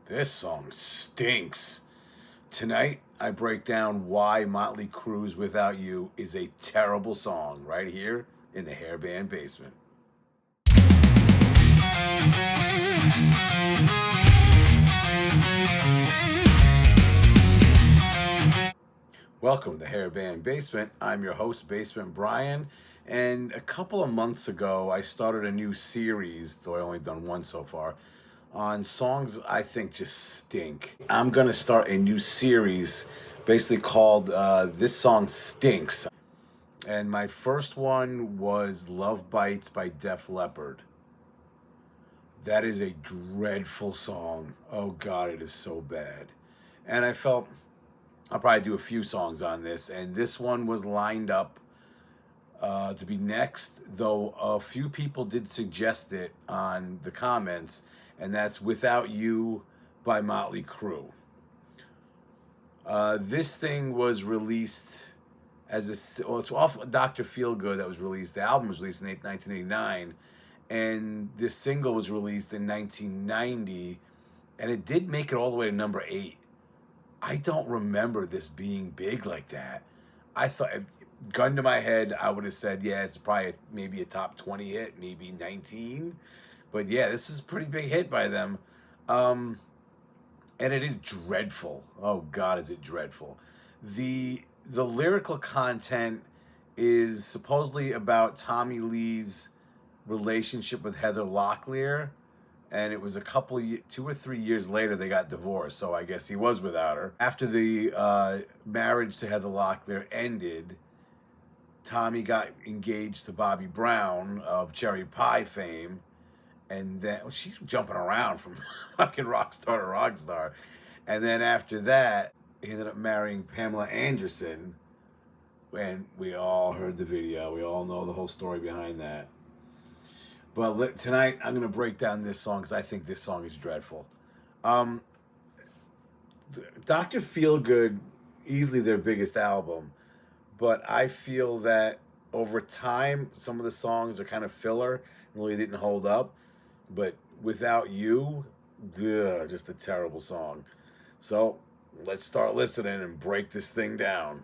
This song stinks. Tonight, I break down why Motley Crue's Without You is a terrible song right here in the Hairband Basement. Welcome to the Hairband Basement. I'm your host, Basement Brian. And a couple of months ago, I started a new series, though I only done one so far, on songs I think just stink. I'm going to start a new series basically called This Song Stinks. And my first one was Love Bites by Def Leppard. That is a dreadful song. Oh God, it is so bad. And I felt I'll probably do a few songs on this, and this one was lined up to be next, though a few people did suggest it on the comments, and that's Without You by Motley Crue. This thing was released as it's off Dr. Feelgood that was released. The album was released in 1989, and this single was released in 1990, and it did make it all the way to number 8. I don't remember this being big like that. I thought, gun to my head, I would have said, yeah, it's probably maybe a top 20 hit, maybe 19. But yeah, this is a pretty big hit by them. And it is dreadful. Oh God, is it dreadful. The lyrical content is supposedly about Tommy Lee's relationship with Heather Locklear. And it was a couple, 2 or 3 years later, they got divorced. So I guess he was without her. After the marriage to Heather Locklear ended, Tommy got engaged to Bobby Brown of Cherry Pie fame. And then she's jumping around from fucking rock star to rock star. And then after that, he ended up marrying Pamela Anderson. And we all heard the video. We all know the whole story behind that. But tonight, I'm going to break down this song because I think this song is dreadful. Dr. Feelgood, easily their biggest album. But I feel that over time, some of the songs are kind of filler. Really didn't hold up. But Without You, just a terrible song. So let's start listening and break this thing down.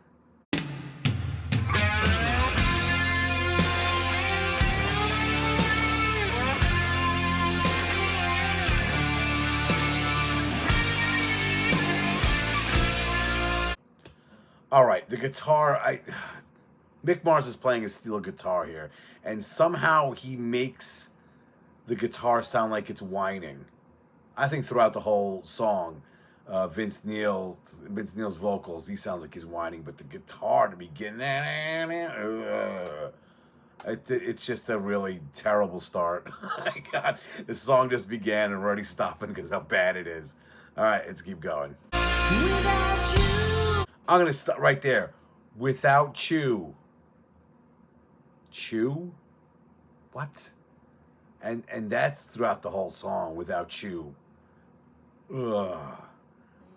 All right, the guitar, Mick Mars is playing a steel guitar here, and somehow he makes the guitar sound like it's whining. I think throughout the whole song, Vince Neil's vocals, he sounds like he's whining, but the guitar to begin, it's just a really terrible start. My God, the song just began and we're already stopping because how bad it is. All right, let's keep going. Without you. I'm going to start right there. Without Chew. Chew? What? And that's throughout the whole song, Without Chew. Ugh. All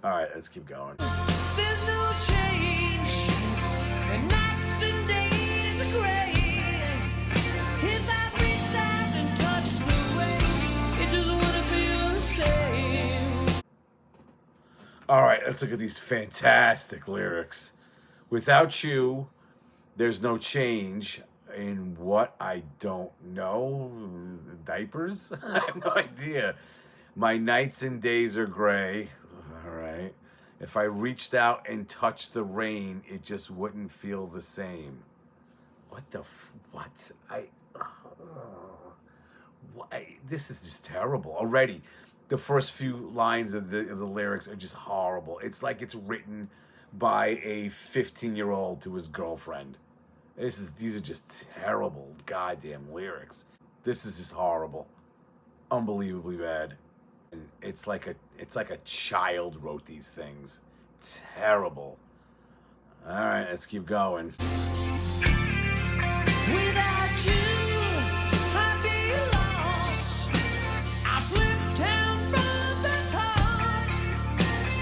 right, let's keep going. There's no change, and nights and days are gray. If I reached out and touched the rain, it just wouldn't feel the same. All right, let's look at these fantastic lyrics. Without you, there's no change in what I don't know. Diapers? I have no idea. My nights and days are gray. All right. If I reached out and touched the rain, it just wouldn't feel the same. What the what? This is just terrible already. The first few lines of the lyrics are just horrible. It's like it's written by a 15-year-old to his girlfriend. These are just terrible goddamn lyrics. This is just horrible. Unbelievably bad. And it's like a child wrote these things. Terrible. All right, let's keep going. Without you, I'd be lost. I slipped down from the top.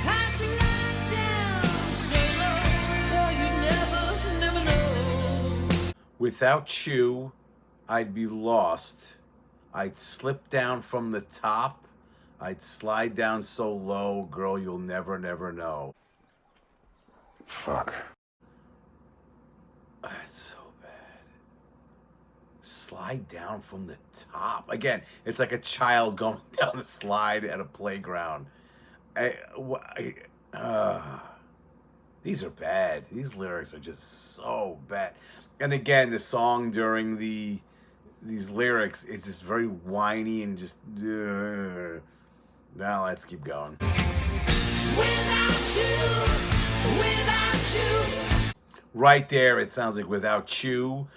I slide down so low, you never know. Without you, I'd be lost. I'd slip down from the top. I'd slide down so low, girl, you'll never, never know. Fuck. That's so bad. Slide down from the top. Again, it's like a child going down the slide at a playground. I, these are bad. These lyrics are just so bad. And again, the song during these lyrics is just very whiny and just. Now let's keep going. Without you. Right there, it sounds like without you.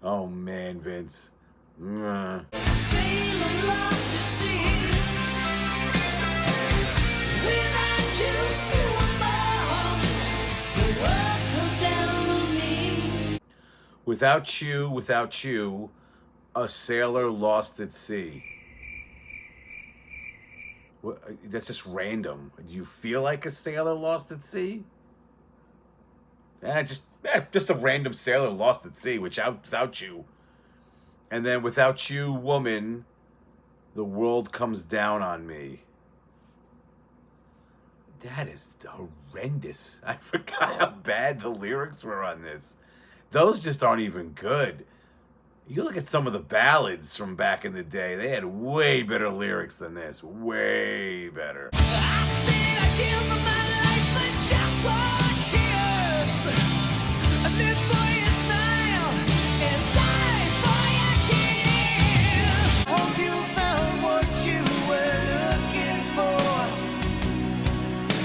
Oh man, Vince. Without you, a sailor lost at sea. That's just random. Do you feel like a sailor lost at sea? Just a random sailor lost at sea, without you. And then without you, woman, the world comes down on me. That is horrendous. I forgot how bad the lyrics were on this. Those just aren't even good. You look at some of the ballads from back in the day, they had way better lyrics than this. Way better. I said I give my life for just 1 kiss. I live for your smile and die for your kiss. Hope you found what you were looking for.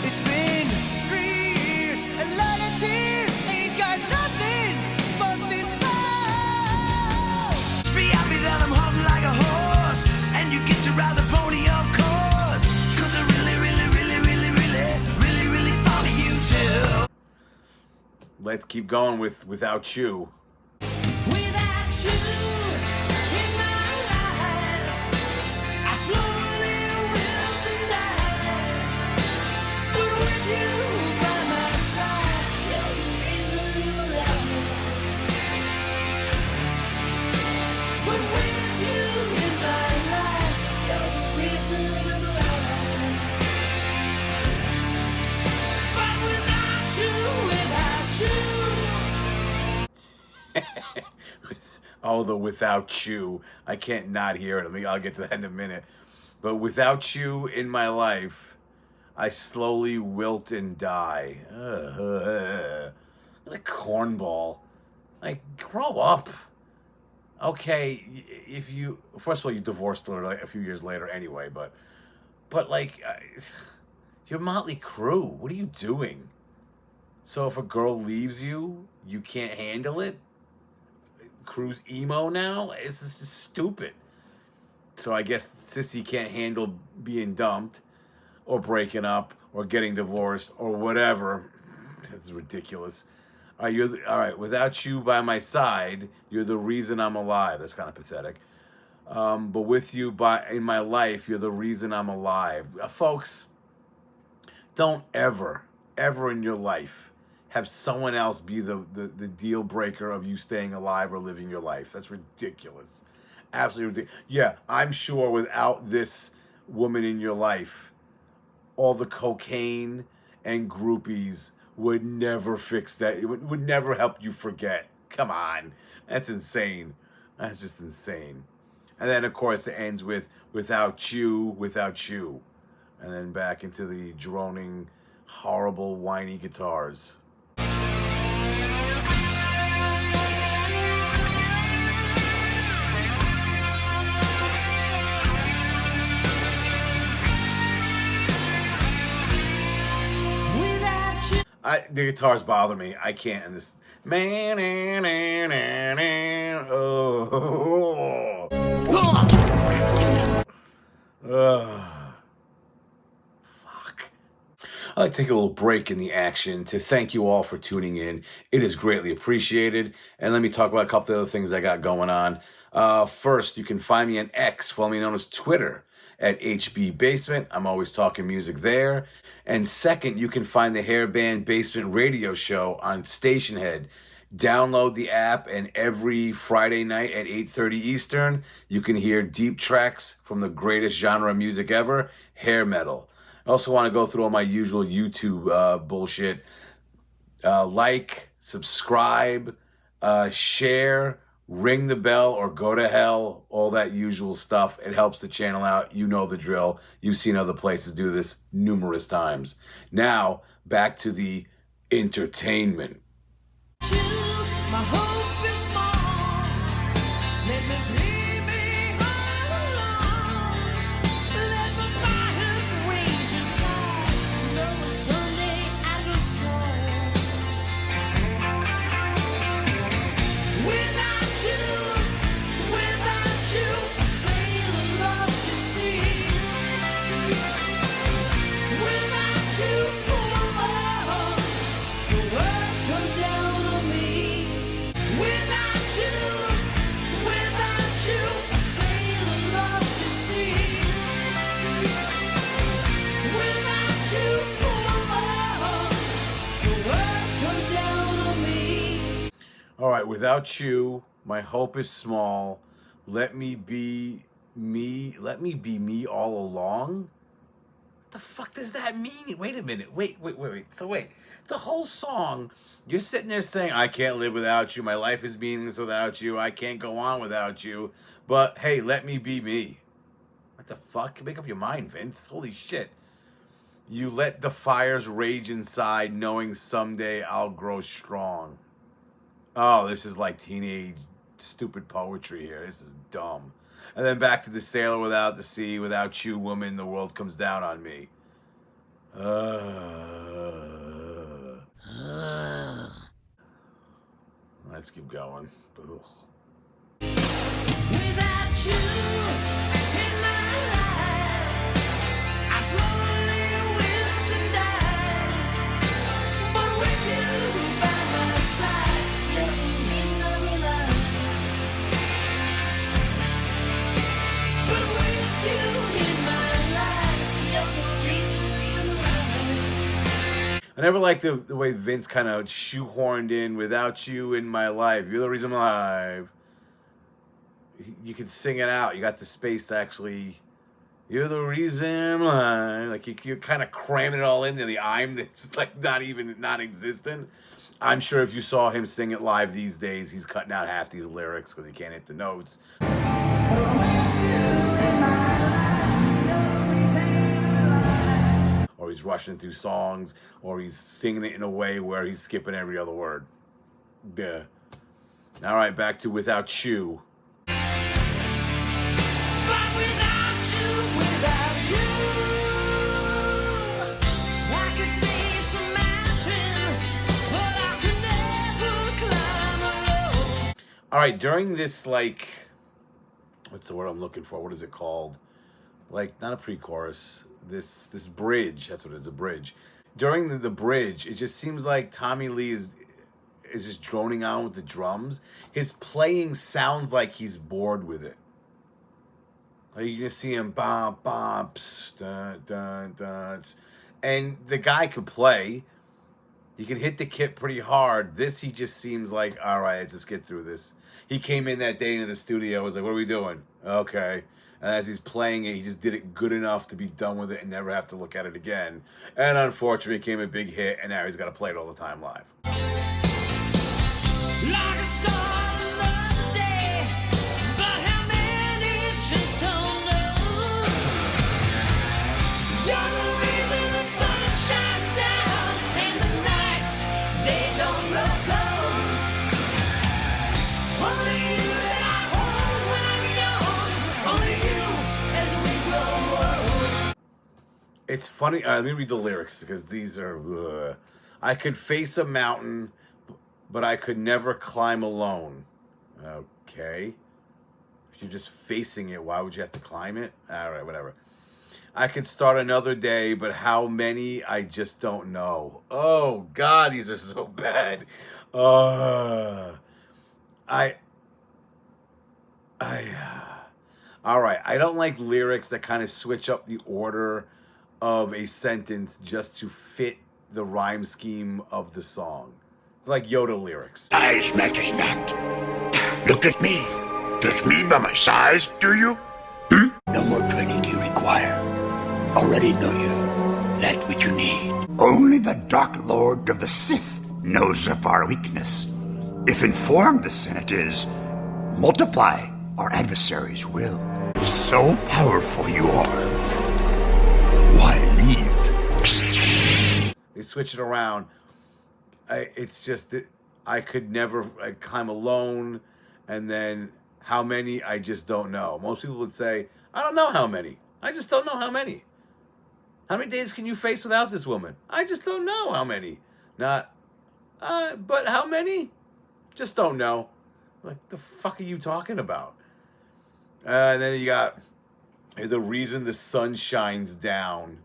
It's been 3 years, a lot of tears, ain't got nothing but this soul. Be happy that I'm holding like a horse, and you get to ride the pony, of course. 'Cause I really follow you too. Let's keep going with without you. Without you in my life, I slowly will deny. But with you by my side, you're the reason you're alive. But with you in my life, you're the reason you're alive. But without you. Oh, the without you. I can't not hear it. I'll get to that in a minute. But without you in my life, I slowly wilt and die. What a cornball. Like, grow up. Okay, if you... First of all, you divorced her like a few years later anyway, but like, you're Motley Crue. What are you doing? So if a girl leaves you, you can't handle it? Crue's emo now? It's just stupid. So I guess Sissy can't handle being dumped or breaking up or getting divorced or whatever. That's ridiculous. All right, without you by my side, you're the reason I'm alive. That's kind of pathetic. But with you in my life, you're the reason I'm alive. Folks, don't ever in your life have someone else be the deal breaker of you staying alive or living your life. That's ridiculous. Absolutely ridiculous. Yeah, I'm sure without this woman in your life, all the cocaine and groupies would never fix that. It would never help you forget. Come on. That's insane. That's just insane. And then, of course, it ends with without you. And then back into the droning, horrible, whiny guitars. The guitars bother me. I can't in this. Oh. Fuck. I'd like to take a little break in the action to thank you all for tuning in. It is greatly appreciated. And let me talk about a couple of other things I got going on. First, you can find me on X, formerly known as Twitter, at HB Basement. I'm always talking music there. And second, you can find the Hairband Basement radio show on Stationhead. Download the app, and every Friday night at 8:30 Eastern, you can hear deep tracks from the greatest genre of music ever, hair metal. I also want to go through all my usual YouTube bullshit. Like, subscribe, share, ring the bell, or go to hell, all that usual stuff. It helps the channel out. You know the drill. You've seen other places do this numerous times. Now, back to the entertainment. My hope is small. Let me be all alone. Let my fires rage inside, knowing someday I'll grow strong. Without you, a sailor love to sea. Without you, oh, the world comes down on me. Without you, a sailor love to sea. Without you, oh, the world comes down on me. All right, without you, my hope is small. Let me be me. Let me be me all along. What the fuck does that mean? Wait a minute. Wait. So wait. The whole song, you're sitting there saying, I can't live without you. My life is meaningless without you. I can't go on without you. But hey, let me be me. What the fuck? Make up your mind, Vince. Holy shit. You let the fires rage inside, knowing someday I'll grow strong. Oh, this is like teenage stupid poetry here. This is dumb. And then back to the sailor without the sea, without you, woman, the world comes down on me. Let's keep going. Ugh. Without you in my life, I slowly will to die. But with you by my side, you're the reason I'm alive. But with you in my life, you're the reason I'm alive. I never liked the way Vince kind of shoehorned in, without you in my life. You're the reason I'm alive. You can sing it out. You got the space to actually, you're the reason I'm alive. Like you're kind of cramming it all in there. The I'm that's like not even non-existent. I'm sure if you saw him sing it live these days, he's cutting out half these lyrics because he can't hit the notes. Or he's rushing through songs, or he's singing it in a way where he's skipping every other word. Yeah. All right, back to Without You. But without you, I could face a mountain, but I could never climb alone. All right, during this, like, what's the word I'm looking for? What is it called? Like, not a pre-chorus. This bridge. That's what it is, a bridge. During the bridge, it just seems like Tommy Lee is just droning on with the drums. His playing sounds like he's bored with it. Like you just see him bum bum pss, dun, dun, dun, and the guy could play. He can hit the kit pretty hard. This he just seems like, all right, let's just get through this. He came in that day into the studio, was like, what are we doing? Okay. And as he's playing it, he just did it good enough to be done with it and never have to look at it again. And unfortunately, it became a big hit, and now he's got to play it all the time live. Like a star another day, but how many just don't know. You're the reason the sun shines down and the nights, they don't look cold. Only you that I hold when I'm young, only you as we grow old. It's funny. Let me read the lyrics because these are... I could face a mountain, but I could never climb alone. Okay. If you're just facing it, why would you have to climb it? All right, whatever. I could start another day, but how many, I just don't know. Oh, God, these are so bad. All right, I don't like lyrics that kind of switch up the order of a sentence just to fit the rhyme scheme of the song. like Yoda lyrics. Size matters not. Look at me. Judge me by my size, do you? No more training do you require. Already know you that which you need. Only the Dark Lord of the Sith knows of our weakness. If informed the Senate is, multiply, our adversaries will. If so powerful you are, why leave? They switch it around. It's just that I could never climb alone, and then how many, I just don't know. Most people would say, I don't know how many. I just don't know how many. How many days can you face without this woman? I just don't know how many. Not, but how many? Just don't know. Like, the fuck are you talking about? And then you got the reason the sun shines down.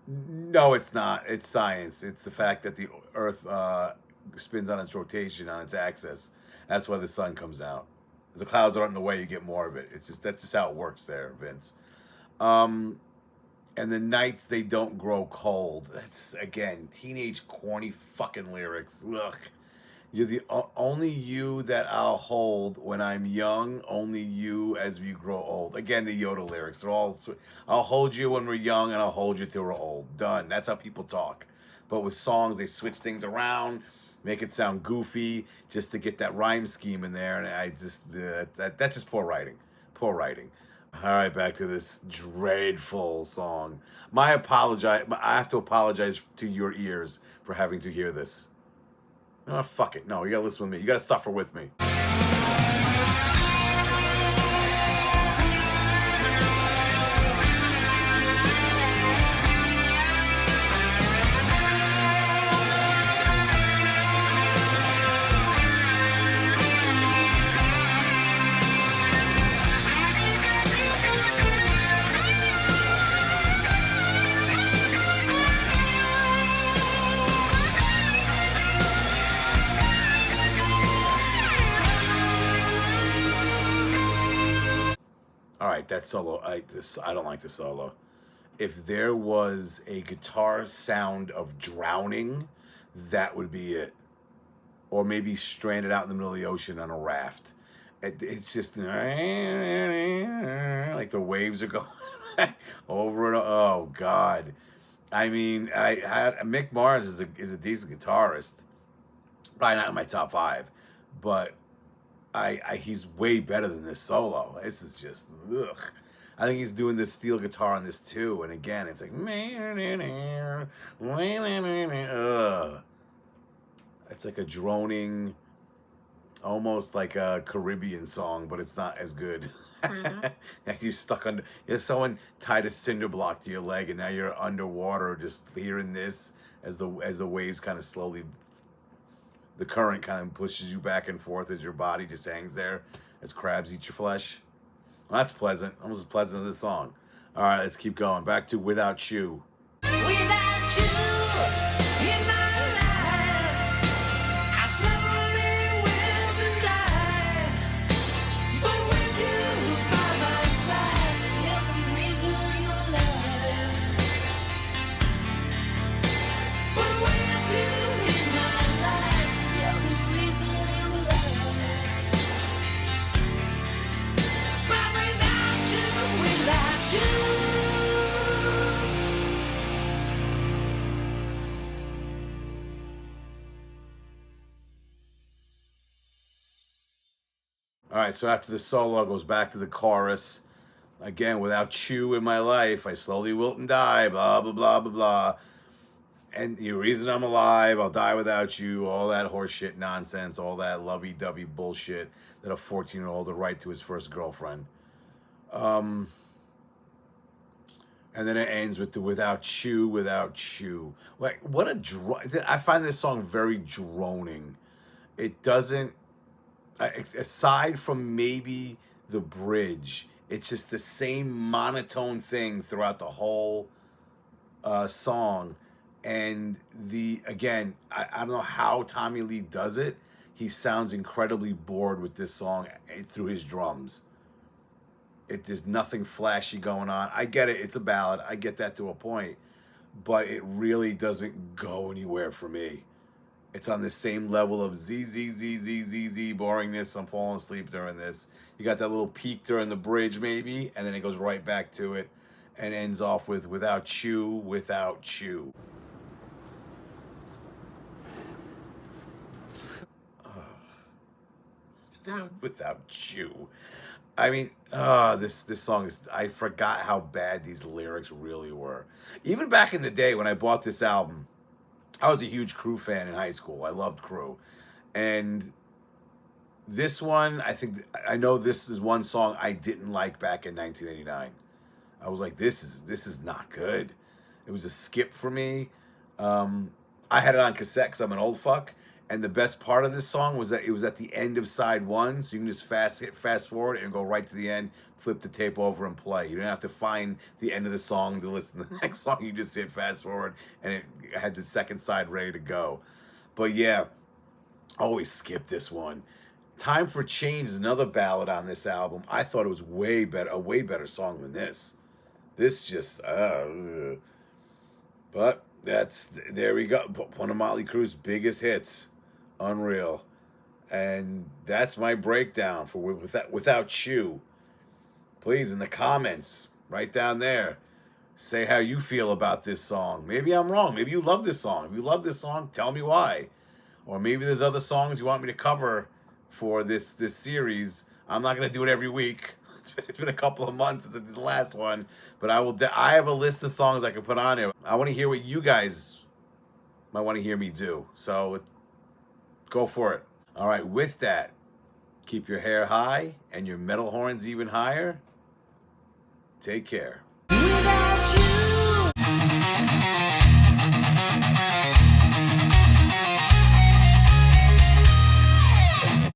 No, it's not. It's science. It's the fact that the Earth spins on its rotation, on its axis. That's why the sun comes out. If the clouds aren't in the way, you get more of it. It's just that's just how it works there, Vince. And the nights they don't grow cold. That's, again, teenage corny fucking lyrics. Ugh. You're the only you that I'll hold when I'm young, only you as we grow old. Again, the Yoda lyrics. They're all, I'll hold you when we're young and I'll hold you till we're old. Done. That's how people talk. But with songs, they switch things around, make it sound goofy just to get that rhyme scheme in there. And I just, that's just poor writing. Poor writing. All right, back to this dreadful song. I have to apologize to your ears for having to hear this. Oh, fuck it. No, you gotta listen with me. You gotta suffer with me. That solo, I don't like the solo. If there was a guitar sound of drowning, that would be it. Or maybe stranded out in the middle of the ocean on a raft. It's just like the waves are going over it. Oh God! I mean, Mick Mars is a decent guitarist. Probably not in my top 5, but. He's way better than this solo. This is just, ugh. I think he's doing this steel guitar on this too. And again, it's like, ugh. It's like a droning, almost like a Caribbean song, but it's not as good. Mm-hmm. You're stuck under, someone tied a cinder block to your leg and now you're underwater just hearing this as the waves kind of slowly, the current kind of pushes you back and forth as your body just hangs there as crabs eat your flesh. Well, that's pleasant. Almost as pleasant as this song. All right, let's keep going. Back to Without You. Without you in my life, I slowly wilt and die. But with you by my side, you're the reason I'm alive. But with you in my life, you're the reason I'm alive. But without you, without you. All right, so after the solo, it goes back to the chorus. Again, without you in my life, I slowly wilt and die, blah, blah, blah, blah, blah. And the reason I'm alive, I'll die without you, all that horseshit nonsense, all that lovey-dovey bullshit that a 14-year-old would write to his first girlfriend. And then it ends with the without you, without you. Like, what a I find this song very droning. It doesn't, aside from maybe the bridge, it's just the same monotone thing throughout the whole song. And again, I don't know how Tommy Lee does it. He sounds incredibly bored with this song through his drums. There's nothing flashy going on. I get it. It's a ballad. I get that to a point. But it really doesn't go anywhere for me. It's on the same level of Z boringness. I'm falling asleep during this. You got that little peak during the bridge maybe, and then it goes right back to it and ends off with without you, without you. Without you. I mean, this song is. I forgot how bad these lyrics really were. Even back in the day when I bought this album, I was a huge Crue fan in high school. I loved Crue, and this one, I know this is one song I didn't like back in 1989. I was like, this is not good. It was a skip for me. I had it on cassette because I'm an old fuck. And the best part of this song was that it was at the end of side one, so you can just fast forward and go right to the end, flip the tape over and play. You don't have to find the end of the song to listen to the next song. You just hit fast forward, and it had the second side ready to go. But yeah, always skip this one. Time for Change is another ballad on this album. I thought it was a way better song than this. This just, but there we go. One of Motley Crue's biggest hits. Unreal. And that's my breakdown for Without You. Please, in the comments, right down there, say how you feel about this song. Maybe I'm wrong. Maybe you love this song. If you love this song, tell me why. Or maybe there's other songs you want me to cover for this series. I'm not going to do it every week. It's been a couple of months since I did the last one. But I have a list of songs I can put on there. I want to hear what you guys might want to hear me do. So go for it. All right, with that, keep your hair high and your metal horns even higher. Take care. Without you.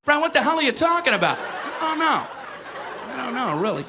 Brian, what the hell are you talking about? I don't know, really.